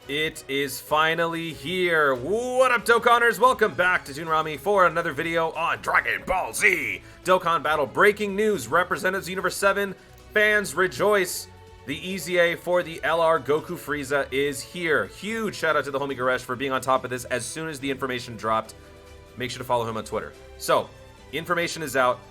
It is finally here. What up, Dokkanners? Welcome back to Toonrami for another video on Dragon Ball Z Dokkan Battle. Breaking news, Representatives Universe 7, fans rejoice. The EZA for the LR Goku Frieza is here. Huge shout out to the homie Goresh for being on top of this as soon as the information dropped. Make sure to follow him on Twitter. So, information is out.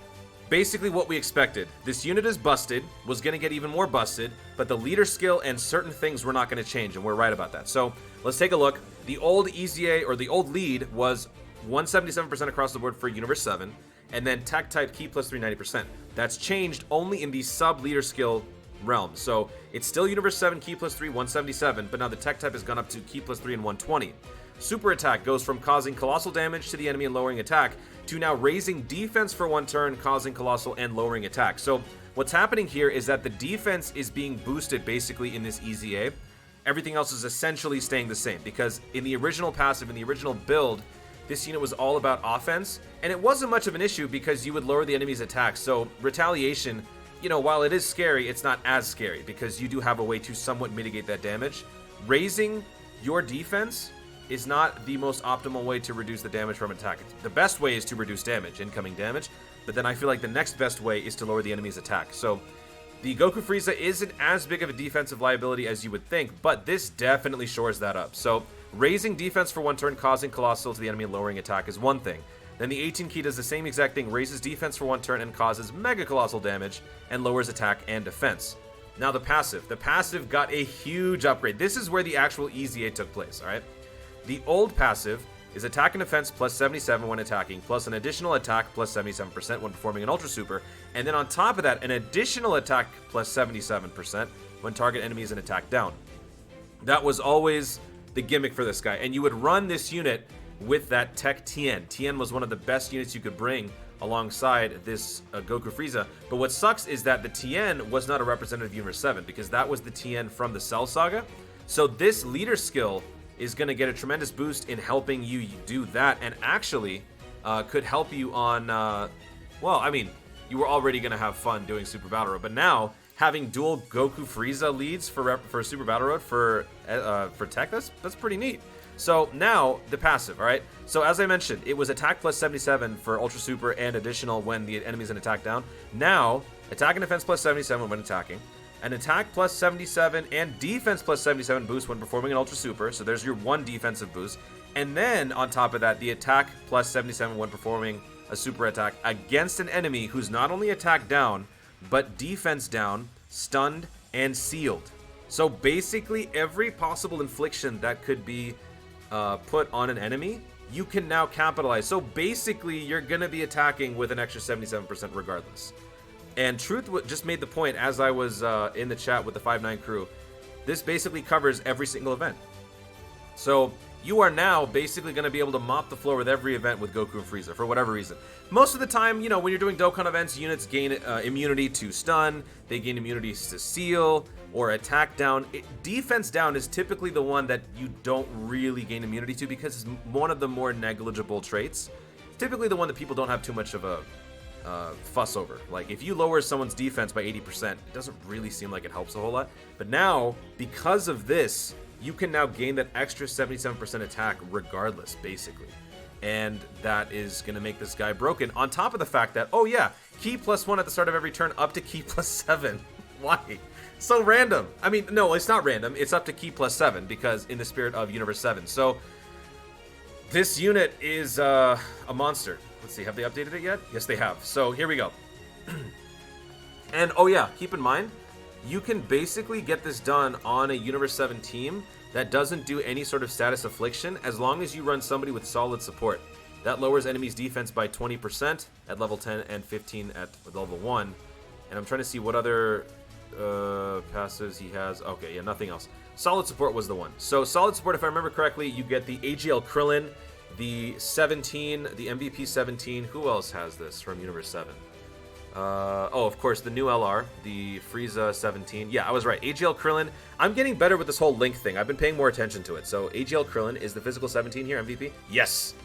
Basically what we expected. This unit is busted, was going to get even more busted, but the leader skill and certain things were not going to change, and we're right about that. So let's take a look. The old EZA, or the old lead, was 177% across the board for Universe 7, and then Tech Type Key plus 390%. That's changed only in the sub-leader skill realm. So it's still Universe 7 Key plus 3, 177, but now the Tech Type has gone up to Key plus 3 and 120. Super Attack goes from causing colossal damage to the enemy and lowering attack to now raising defense for one turn, causing colossal and lowering attack. So what's happening here is that the defense is being boosted basically in this EZA. Everything else is essentially staying the same because in the original passive, in the original build, this unit was all about offense, and it wasn't much of an issue because you would lower the enemy's attack. So retaliation, you know, while it is scary, it's not as scary because you do have a way to somewhat mitigate that damage. Raising your defense is not the most optimal way to reduce the damage from attack. The best way is to reduce damage, incoming damage, but then I feel like the next best way is to lower the enemy's attack. So the Goku Frieza isn't as big of a defensive liability as you would think, but this definitely shores that up. So raising defense for one turn, causing colossal to the enemy and lowering attack is one thing. Then the 18 key does the same exact thing, raises defense for one turn and causes mega colossal damage and lowers attack and defense. Now the passive got a huge upgrade. This is where the actual EZA took place, all right? The old passive is attack and defense plus 77 when attacking, plus an additional attack plus 77% when performing an Ultra Super, and then on top of that, an additional attack plus 77% when target enemy is an attack down. That was always the gimmick for this guy, and you would run this unit with that Tech Tien. Tien was one of the best units you could bring alongside this Goku Frieza, but what sucks is that the Tien was not a representative of Universe 7, because that was the Tien from the Cell Saga, so this leader skill is going to get a tremendous boost in helping you do that, and actually could help you on, well, I mean, you were already going to have fun doing Super Battle Road, but now having dual Goku Frieza leads for Super Battle Road for Tech, that's pretty neat. So now the passive, all right? So as I mentioned, it was attack plus 77 for Ultra Super and additional when the enemy's an attack down. Now, attack and defense plus 77 when attacking. An attack plus 77 and defense plus 77 boost when performing an Ultra Super. So there's your one defensive boost. And then on top of that, the attack plus 77 when performing a super attack against an enemy who's not only attack down, but defense down, stunned, and sealed. So basically every possible infliction that could be put on an enemy, you can now capitalize. So basically you're going to be attacking with an extra 77% regardless. And Truth just made the point as I was in the chat with the 5-9 crew. This basically covers every single event. So you are now basically going to be able to mop the floor with every event with Goku and Frieza for whatever reason. Most of the time, you know, when you're doing Dokkan events, units gain immunity to stun, they gain immunities to seal or attack down. Defense down is typically the one that you don't really gain immunity to because it's one of the more negligible traits. Typically the one that people don't have too much of a fuss over. Like if you lower someone's defense by 80%, it doesn't really seem like it helps a whole lot. But now, because of this, you can now gain that extra 77% attack regardless, basically. And that is going to make this guy broken. On top of the fact that, oh yeah, key plus 1 at the start of every turn up to key plus 7. Why? So random. I mean, no, it's not random. It's up to key plus 7 because in the spirit of Universe 7. So this unit is a monster. Let's see, have they updated it yet? Yes, they have. So here we go. And oh yeah, keep in mind, you can basically get this done on a Universe 7 team that doesn't do any sort of status affliction as long as you run somebody with solid support. That lowers enemies' defense by 20% at level 10 and 15 at level 1. And I'm trying to see what other passives he has. Okay, yeah, nothing else. Solid support was the one. So solid support, if I remember correctly, you get the AGL Krillin, the 17, the MVP 17. Who else has this from Universe 7? Oh, of course, the new LR, the Frieza 17. Yeah, I was right. AGL Krillin. I'm getting better with this whole link thing. I've been paying more attention to it. So AGL Krillin is the physical 17 here, MVP? Yes.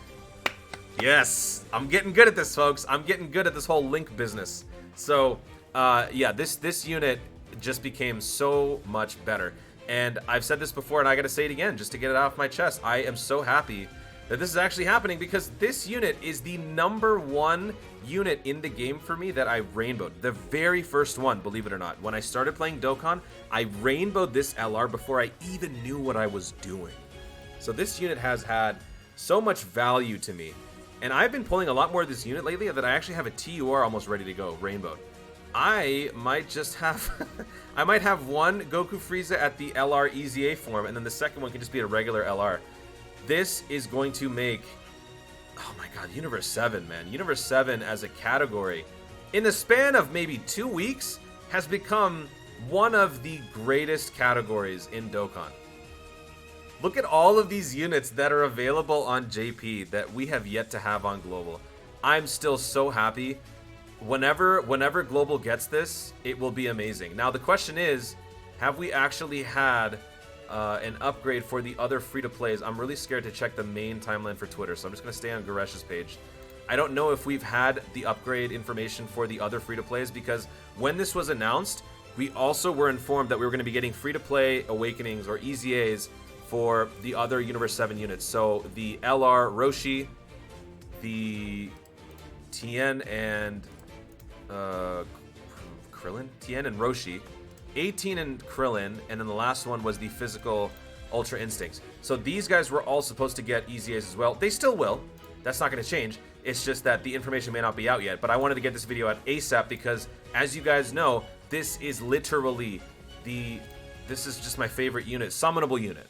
Yes. I'm getting good at this, folks. I'm getting good at this whole link business. So, yeah, this unit just became so much better. And I've said this before, and I gotta say it again just to get it off my chest. I am so happy that this is actually happening, because this unit is the #1 unit in the game for me that I rainbowed. The very first one, believe it or not. When I started playing Dokkan, I rainbowed this LR before I even knew what I was doing. So this unit has had so much value to me. And I've been pulling a lot more of this unit lately that I actually have a TUR almost ready to go, rainbowed. I might just have... I might have one Goku Frieza at the LR EZA form, and then the second one can just be a regular LR. This is going to make... Oh my god, Universe 7, man. Universe 7 as a category, in the span of maybe 2 weeks, has become one of the greatest categories in Dokkan. Look at all of these units that are available on JP that we have yet to have on Global. I'm still so happy. Whenever Global gets this, it will be amazing. Now the question is, have we actually had an upgrade for the other free-to-plays? I'm really scared to check the main timeline for Twitter, so I'm just going to stay on Garesh's page. I don't know if we've had the upgrade information for the other free-to-plays, because when this was announced, we also were informed that we were going to be getting free-to-play Awakenings, or EZAs, for the other Universe 7 units. So the LR Roshi, the Tien and Krillin? Tien and Roshi, 18 and Krillin, and then the last one was the physical Ultra Instincts. So these guys were all supposed to get EZAs as well. They still will. That's not going to change. It's just that the information may not be out yet. But I wanted to get this video out ASAP because, as you guys know, this is literally this is just my favorite unit, summonable unit.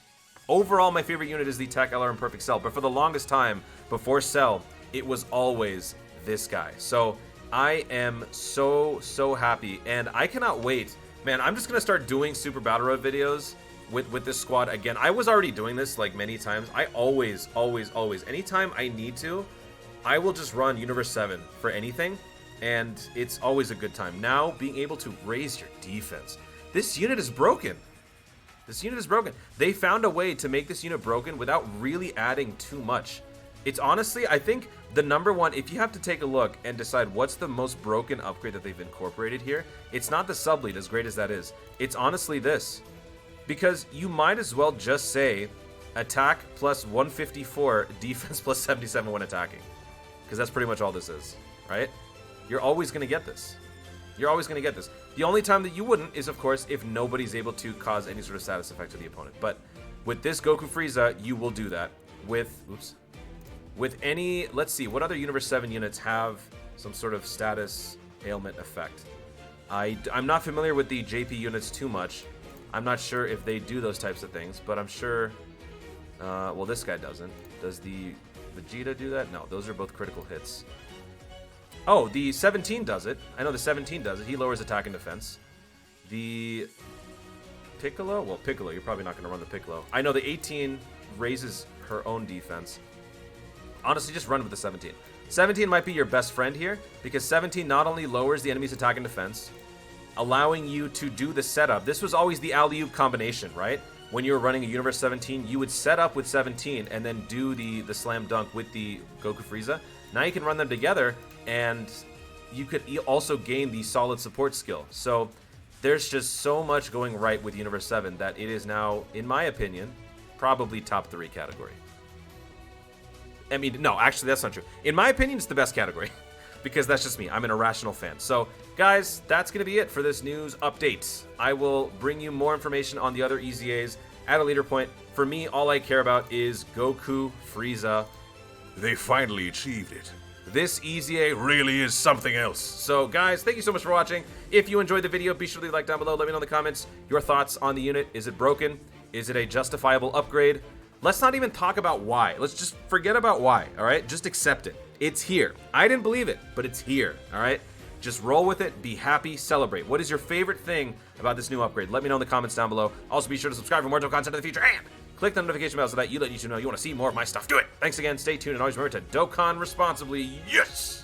Overall, my favorite unit is the Tech LR and Perfect Cell, but for the longest time, before Cell, it was always this guy. So I am so happy, and I cannot wait. Man, I'm just going to start doing Super Battle Road videos with this squad again. I was already doing this like many times. I always, anytime I need to, I will just run Universe 7 for anything, and it's always a good time. Now, being able to raise your defense. This unit is broken. This unit is broken. They found a way to make this unit broken without really adding too much. It's honestly, I think, the #1, if you have to take a look and decide what's the most broken upgrade that they've incorporated here, it's not the sub-lead, as great as that is. It's honestly this. Because you might as well just say attack plus 154, defense plus 77 when attacking. Because that's pretty much all this is, right? You're always going to get this. You're always going to get this. The only time that you wouldn't is, of course, if nobody's able to cause any sort of status effect to the opponent. But with this Goku Frieza, you will do that. With any, let's see, what other Universe 7 units have some sort of status ailment effect? I'm not familiar with the JP units too much. I'm not sure if they do those types of things, but I'm sure, well, this guy doesn't. Does the Vegeta do that? No, those are both critical hits. Oh, the 17 does it. I know the 17 does it. He lowers attack and defense. The Piccolo? Well, Piccolo, you're probably not going to run the Piccolo. I know the 18 raises her own defense. Honestly, just run with the 17. 17 might be your best friend here, because 17 not only lowers the enemy's attack and defense, allowing you to do the setup. This was always the alley-oop combination, right? When you were running a Universe 17, you would set up with 17 and then do the slam dunk with the Goku Frieza. Now you can run them together, and you could also gain the solid support skill. So there's just so much going right with Universe 7 that it is now, in my opinion, probably top 3 category. I mean, no, actually, that's not true. In my opinion, it's the best category, because that's just me. I'm an irrational fan. So, guys, that's going to be it for this news update. I will bring you more information on the other EZAs at a later point. For me, all I care about is Goku Frieza. They finally achieved it. This EZA really is something else. So, guys, thank you so much for watching. If you enjoyed the video, be sure to leave a like down below. Let me know in the comments your thoughts on the unit. Is it broken? Is it a justifiable upgrade? Let's not even talk about why. Let's just forget about why, all right? Just accept it. It's here. I didn't believe it, but it's here, all right? Just roll with it, be happy, celebrate. What is your favorite thing about this new upgrade? Let me know in the comments down below. Also, be sure to subscribe for more content in the future, and click the notification bell so that you let YouTube know you want to see more of my stuff. Do it! Thanks again, stay tuned, and always remember to Dokkan responsibly. Yes!